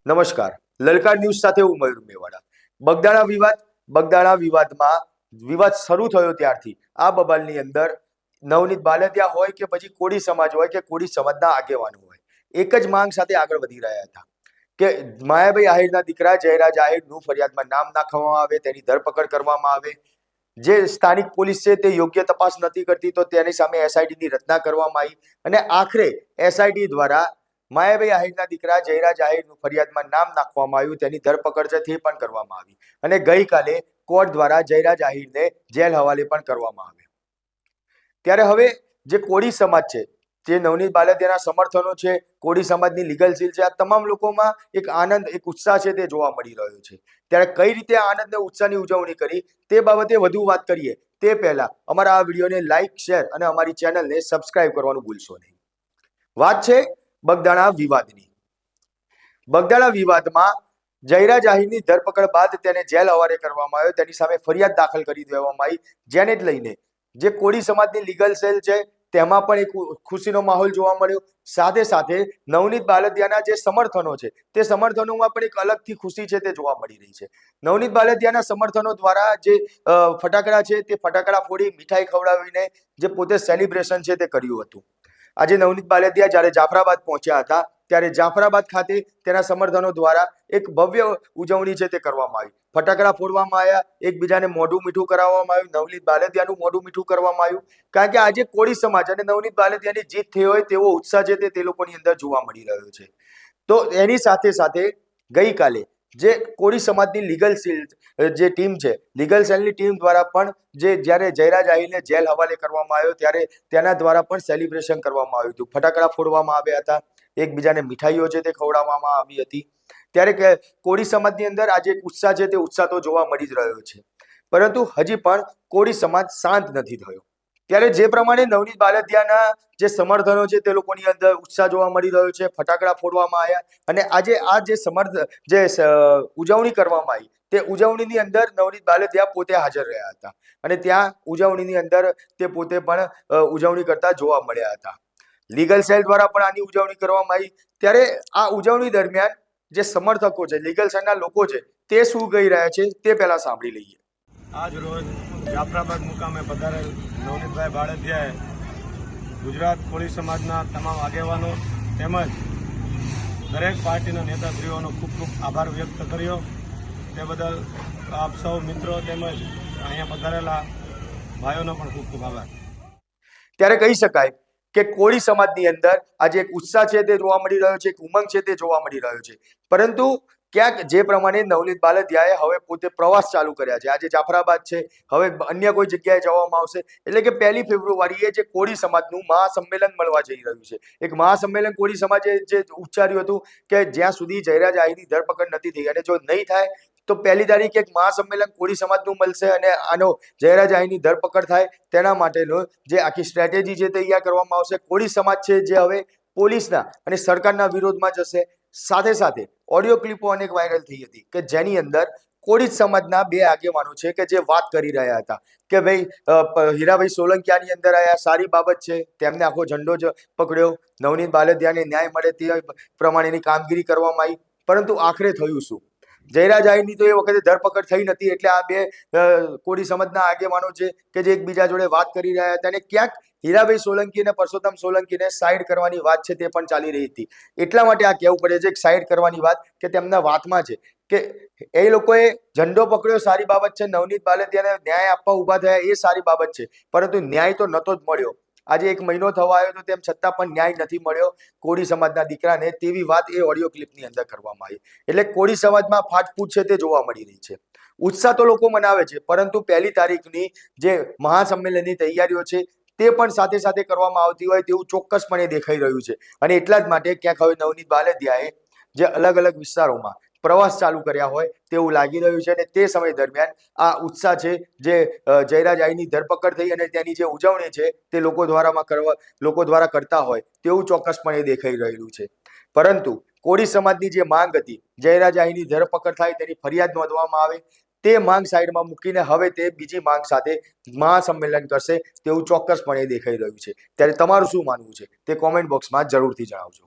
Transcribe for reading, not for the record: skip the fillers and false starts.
નમસ્કાર. લલકાર ન્યૂઝ સાથે હું મયુર મેવાડા. બગદાણા વિવાદમાં વિવાદ શરૂ થયો ત્યારથી આ બબાલની અંદર નવનીત બાલદિયા હોય કે પછી કોળી સમાજ હોય કે કોળી સમાજના આગેવાનો હોય, એક જ માંગ સાથે આગળ વધી રહ્યા હતા કે માયાભાઈ આહિરના દીકરા જયરાજ આહિરનું ફરિયાદમાં નામ નાખવામાં આવે, તેની ધરપકડ કરવામાં આવે. જે સ્થાનિક પોલીસ છે તે યોગ્ય તપાસ નથી કરતી તો તેની સામે એસઆઈટીની રચના કરવામાં આવી અને આખરે એસઆઈટી દ્વારા માયાભાઈ આહિરના દીકરા જયરાજ આહિરનું ફરિયાદમાં નામ નાખવામાં આવ્યું, તેની ધરપકડ છે તે પણ કરવામાં આવી અને ગઈકાલે કોર્ટ દ્વારા જયરાજ આહિરને જેલ હવાલે પણ કરવામાં આવ્યો. ત્યારે હવે જે કોળી સમાજ છે, જે નવનીત બાલદિયાના સમર્થનો છે, કોળી સમાજની લીગલ સીલ છે, આ તમામ લોકોમાં એક આનંદ, એક ઉત્સાહ છે તે જોવા મળી રહ્યો છે. ત્યારે કઈ રીતે આનંદ અને ઉત્સાહની ઉજવણી કરી તે બાબતે વધુ વાત કરીએ તે પહેલા અમારા આ વિડીયોને લાઈક, શેર અને અમારી ચેનલને સબસ્ક્રાઇબ કરવાનું ભૂલશો નહીં. વાત છે બગદાણા વિવાદની. બગદાણા વિવાદમાં જયરાજ આહિરની ધરપકડ બાદ તેને જેલ હવાલે કરવામાં આવ્યો, તેની સામે ફરિયાદ દાખલ કરી દેવામાં આવી, જેને જ લઈને જે કોળી સમાજની લીગલ સેલ છે તેમાં પણ એક ખુશીનો માહોલ જોવા મળ્યો. સાથે સાથે નવનીત બાલદિયાના જે સમર્થનો છે તે સમર્થનોમાં પણ એક અલગથી ખુશી છે તે જોવા મળી રહી છે. નવનીત બાલદિયાના સમર્થનો દ્વારા જે ફટાકડા છે તે ફટાકડા ફોડી મીઠાઈ ખવડાવીને જે પોતે સેલિબ્રેશન છે તે કર્યું હતું. આજે નવનીત બાલદિયા જ્યારે જાફરાબાદ પહોંચ્યા હતા ત્યારે જાફરાબાદ ખાતે તેના સમર્થનો દ્વારા એક ભવ્ય ઉજવણી છે તે કરવામાં આવી. ફટાકડા ફોડવામાં આવ્યા, એકબીજાને મોઢું મીઠું કરાવવામાં આવ્યું, નવનીત બાલદિયાનું મોઢું મીઠું કરવામાં આવ્યું, કારણ કે આજે કોળી સમાજ અને નવનીત બાલદિયાની જીત થઈ હોય તેવો ઉત્સાહ છે તે લોકોની અંદર જોવા મળી રહ્યો છે. તો એની સાથે સાથે ગઈકાલે જે કોળી સમાજની લીગલ સેલ જે ટીમ છે, લીગલ સેલની ટીમ દ્વારા પણ જ્યારે જયરાજ આહિરને જેલ હવાલે કરવામાં આવ્યો ત્યારે તેના દ્વારા પણ સેલિબ્રેશન કરવામાં આવ્યું હતું. ફટાકડા ફોડવામાં આવ્યા હતા, એકબીજાને મીઠાઈઓ છે તે ખવડાવવામાં આવી હતી. ત્યારે કોળી સમાજની અંદર આજે એક ઉત્સાહ છે તે ઉત્સાહ તો જોવા મળી જ રહ્યો છે, પરંતુ હજી પણ કોળી સમાજ શાંત નથી થયો. ત્યારે જે પ્રમાણે નવનીત બાલદિયાના જે સમર્થનો છે તે લોકોની અંદર ઉત્સાહ જોવા મળી રહ્યો છે, ફટાકડા ફોડવામાં આવ્યા અને આજે આ જે ઉજવણી કરવામાં આવી તે ઉજવણીની અંદર નવનીત બાલદિયા પોતે હાજર રહ્યા હતા અને ત્યાં ઉજવણીની અંદર તે પોતે પણ ઉજવણી કરતા જોવા મળ્યા હતા. લીગલ સેલ દ્વારા પણ આની ઉજવણી કરવામાં આવી. ત્યારે આ ઉજવણી દરમિયાન જે સમર્થકો છે, લીગલ સેલના લોકો છે, તે શું કહી રહ્યા છે તે પહેલા સાંભળી લઈએ. આજ રોજ જાફરાબાદ મુકામે પધારેલ નવનીતભાઈ બાળદિયાએ ગુજરાત કોળી સમાજના તમામ આગેવાનો તેમજ દરેક પાર્ટીના નેતાશ્રીઓનો ખૂબ ખૂબ આભાર વ્યક્ત કર્યો. તે બદલ આપ સૌ મિત્રો તેમજ અહીંયા પધારેલા ભાઈઓનો પણ ખૂબ ખૂબ આભાર. ત્યારે કહી શકાય કે કોળી સમાજની અંદર આજે એક ઉત્સાહ છે તે જોવા મળી રહ્યો છે, એક ઉમંગ છે તે જોવા મળી રહ્યો છે, પરંતુ ક્યાંક જે પ્રમાણે નવનીત બાલદિયાએ હવે પોતે પ્રવાસ ચાલુ કર્યા છે, આજે જાફરાબાદ છે, હવે અન્ય કોઈ જગ્યાએ જવામાં આવશે, એટલે કે 1 ફેબ્રુઆરીએ જે કોળી સમાજનું મહાસંમેલન મળવા જઈ રહ્યું છે. એક મહાસંમેલન કોળી સમાજે જે ઉચ્ચાર્યું હતું કે જ્યાં સુધી જયરાજ આહિરની ધરપકડ નથી થઈ અને જો નહીં થાય તો 1 તારીખે એક મહાસંમેલન કોળી સમાજનું મળશે અને આનો જયરાજ આહિરની ધરપકડ થાય તેના માટેનો જે આખી સ્ટ્રેટેજી છે તૈયાર કરવામાં આવશે. કોળી સમાજ છે જે હવે પોલીસના અને સરકારના વિરોધમાં જશે. સાથે સાથે ઓડિયો ક્લિપો અનેક વાયરલ થઈ હતી કે જેની અંદર કોળી સમાજના 2 આગેવાનો છે કે જે વાત કરી રહ્યા હતા કે ભાઈ હીરાભાઈ સોલંકિયાની અંદર આયા સારી બાબત છે, તેમને આખો ઝંડો જ પકડ્યો, નવનીત બાલદિયાને ન્યાય મળે તે પ્રમાણેની કામગીરી કરવામાં આવી, પરંતુ આખરે થયું શું? જયરાજ આહિરની તો એ વખતે ધરપકડ થઈ નથી, એટલે આ 2 કોળી સમાજના આગેવાનો છે કે જે એકબીજા જોડે વાત કરી રહ્યા હતા અને ક્યાંક હીરાભાઈ સોલંકી અને પરસોત્તમ સોલંકીને સાઈડ કરવાની વાત છે તે પણ ચાલી રહી હતી. એટલા માટે આ કહેવું પડે છે કે સાઈડ કરવાની વાત કે તેમના વાતમાં છે કે એ લોકોએ ઝંડો પકડ્યો સારી બાબત છે, નવનીત બાલદિયાને ન્યાય આપવા ઊભા થયા એ સારી બાબત છે, પરંતુ ન્યાય તો નતો જ મળ્યો. આજે 1 મહિનો થવા આવ્યો તો તેમ છતાં પણ ન્યાય નથી મળ્યો કોળી સમાજના દીકરાને, તેવી વાત એ ઓડિયો ક્લિપની અંદર કરવામાં આવી. એટલે કોળી સમાજમાં ફાટફૂટ છે તે જોવા મળી રહી છે. ઉત્સાહ તો લોકો મનાવે છે, પરંતુ 1 તારીખની જે મહાસંમેલનની તૈયારીઓ છે તે પણ સાથે સાથે કરવામાં આવતી હોય તેવું ચોક્કસપણે દેખાઈ રહ્યું છે અને એટલા જ માટે ક્યાંક હવે નવનીત બાલદિયાએ જે અલગ અલગ વિસ્તારોમાં પ્રવાસ ચાલુ કર્યા હોય તેવું લાગી રહ્યું છે અને તે સમય દરમિયાન આ ઉત્સાહ છે જે જયરાજ આહિરની ધરપકડ થઈ અને તેની જે ઉજવણી છે તે લોકો દ્વારા કરતા હોય તેવું ચોક્કસપણે દેખાઈ રહ્યું છે. પરંતુ કોળી સમાજની જે માંગ હતી, જયરાજ આહિરની ધરપકડ થાય, તેની ફરિયાદ નોંધવામાં આવે, તે માંગ સાઈડમાં મૂકીને હવે તે બીજી માંગ સાથે મહાસંમેલન કરશે તેવું ચોક્કસપણે દેખાઈ રહ્યું છે. ત્યારે તમારું શું માનવું છે તે કોમેન્ટ બોક્સમાં જરૂરથી જણાવજો.